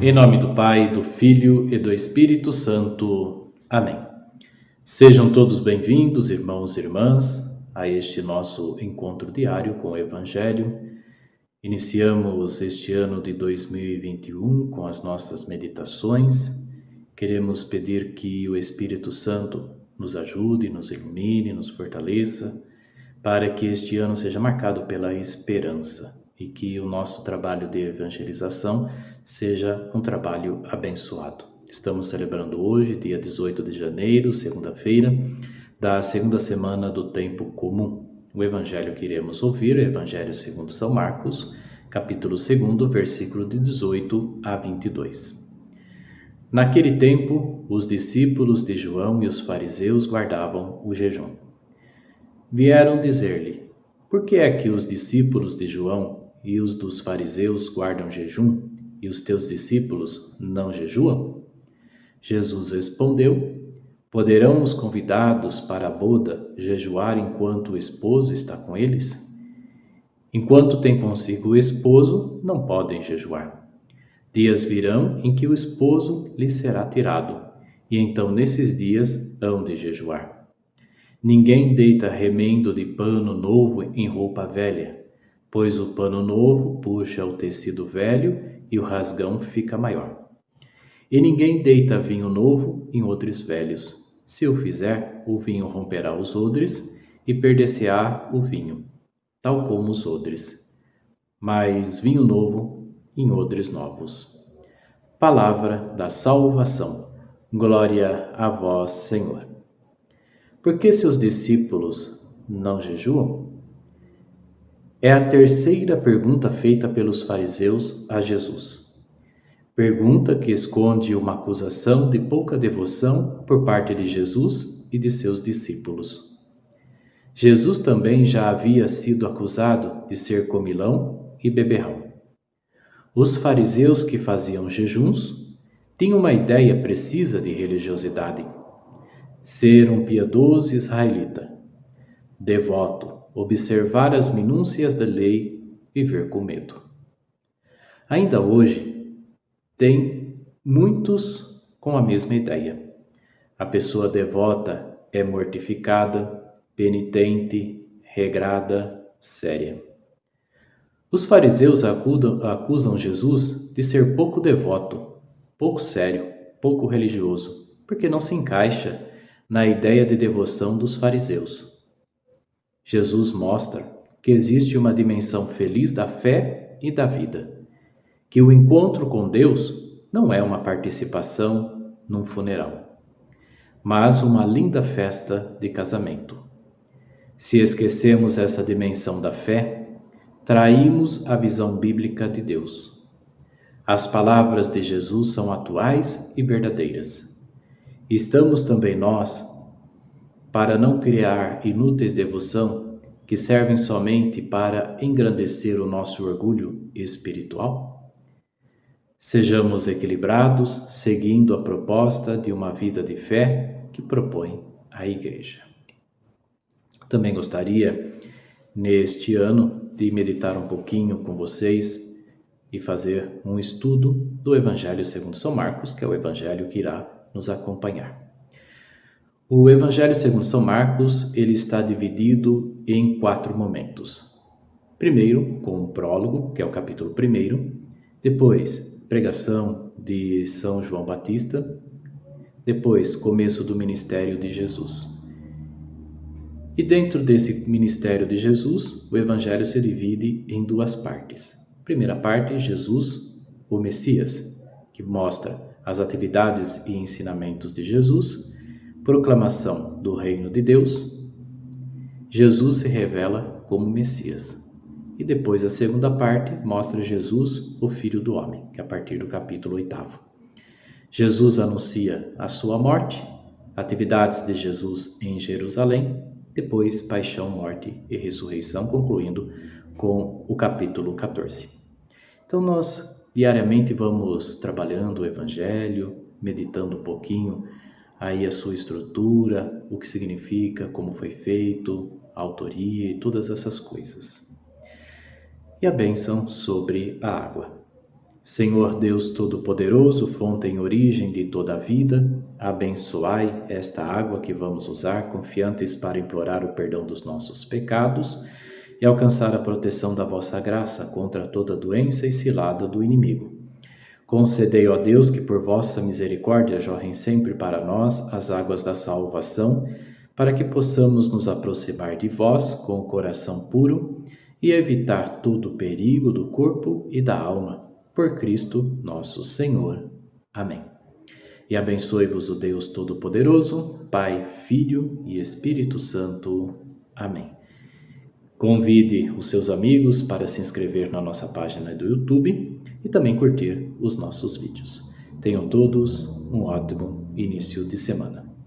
Em nome do Pai, do Filho e do Espírito Santo. Amém. Sejam todos bem-vindos, irmãos e irmãs, a este nosso encontro diário com o Evangelho. Iniciamos este ano de 2021 com as nossas meditações. Queremos pedir que o Espírito Santo nos ajude, nos ilumine, nos fortaleça, para que este ano seja marcado pela esperança e que o nosso trabalho de evangelização seja um trabalho abençoado. Estamos celebrando hoje, dia 18 de janeiro, segunda-feira, da segunda semana do tempo comum. O evangelho que iremos ouvir é o Evangelho segundo São Marcos, capítulo 2, versículo de 18 a 22. Naquele tempo, os discípulos de João e os fariseus guardavam o jejum. Vieram dizer-lhe: por que é que os discípulos de João e os dos fariseus guardam jejum e os teus discípulos não jejuam? Jesus respondeu: poderão os convidados para a boda jejuar enquanto o esposo está com eles? Enquanto têm consigo o esposo, não podem jejuar. Dias virão em que o esposo lhes será tirado, e então nesses dias hão de jejuar. Ninguém deita remendo de pano novo em roupa velha, pois o pano novo puxa o tecido velho e o rasgão fica maior. E ninguém deita vinho novo em odres velhos. Se o fizer, o vinho romperá os odres e perder-se-á o vinho, tal como os odres. Mas vinho novo em odres novos. Palavra da salvação. Glória a vós, Senhor. Por que seus discípulos não jejuam? É a terceira pergunta feita pelos fariseus a Jesus. Pergunta que esconde uma acusação de pouca devoção por parte de Jesus e de seus discípulos. Jesus também já havia sido acusado de ser comilão e beberrão. Os fariseus que faziam jejuns tinham uma ideia precisa de religiosidade. Ser um piedoso israelita, devoto, observar as minúcias da lei, viver com medo. Ainda hoje, tem muitos com a mesma ideia. A pessoa devota é mortificada, penitente, regrada, séria. Os fariseus acusam Jesus de ser pouco devoto, pouco sério, pouco religioso, porque não se encaixa na ideia de devoção dos fariseus. Jesus mostra que existe uma dimensão feliz da fé e da vida, que o encontro com Deus não é uma participação num funeral, mas uma linda festa de casamento. Se esquecemos essa dimensão da fé, traímos a visão bíblica de Deus. As palavras de Jesus são atuais e verdadeiras. Estamos também nós, para não criar inúteis devoção que servem somente para engrandecer o nosso orgulho espiritual? Sejamos equilibrados, seguindo a proposta de uma vida de fé que propõe a Igreja. Também gostaria, neste ano, de meditar um pouquinho com vocês e fazer um estudo do Evangelho segundo São Marcos, que é o Evangelho que irá nos acompanhar. O Evangelho segundo São Marcos, ele está dividido em 4 momentos. Primeiro, com o prólogo, que é o capítulo 1, depois, pregação de São João Batista, depois, começo do ministério de Jesus. E dentro desse ministério de Jesus, o Evangelho se divide em 2 partes. Primeira parte, Jesus, o Messias, que mostra as atividades e ensinamentos de Jesus, proclamação do reino de Deus, Jesus se revela como Messias. E depois a segunda parte mostra Jesus, o Filho do Homem, que é a partir do capítulo 8. Jesus anuncia a sua morte, atividades de Jesus em Jerusalém, depois paixão, morte e ressurreição, concluindo com o capítulo 14. Então nós diariamente vamos trabalhando o Evangelho, meditando um pouquinho aí a sua estrutura, o que significa, como foi feito, a autoria e todas essas coisas. E a bênção sobre a água. Senhor Deus Todo-Poderoso, fonte em origem de toda a vida, abençoai esta água que vamos usar, confiantes para implorar o perdão dos nossos pecados e alcançar a proteção da vossa graça contra toda doença e cilada do inimigo. Concedei, ó Deus, que por vossa misericórdia jorrem sempre para nós as águas da salvação, para que possamos nos aproximar de vós com o coração puro e evitar todo perigo do corpo e da alma. Por Cristo nosso Senhor. Amém. E abençoe-vos o Deus Todo-Poderoso, Pai, Filho e Espírito Santo. Amém. Convide os seus amigos para se inscrever na nossa página do YouTube e também curtir os nossos vídeos. Tenham todos um ótimo início de semana.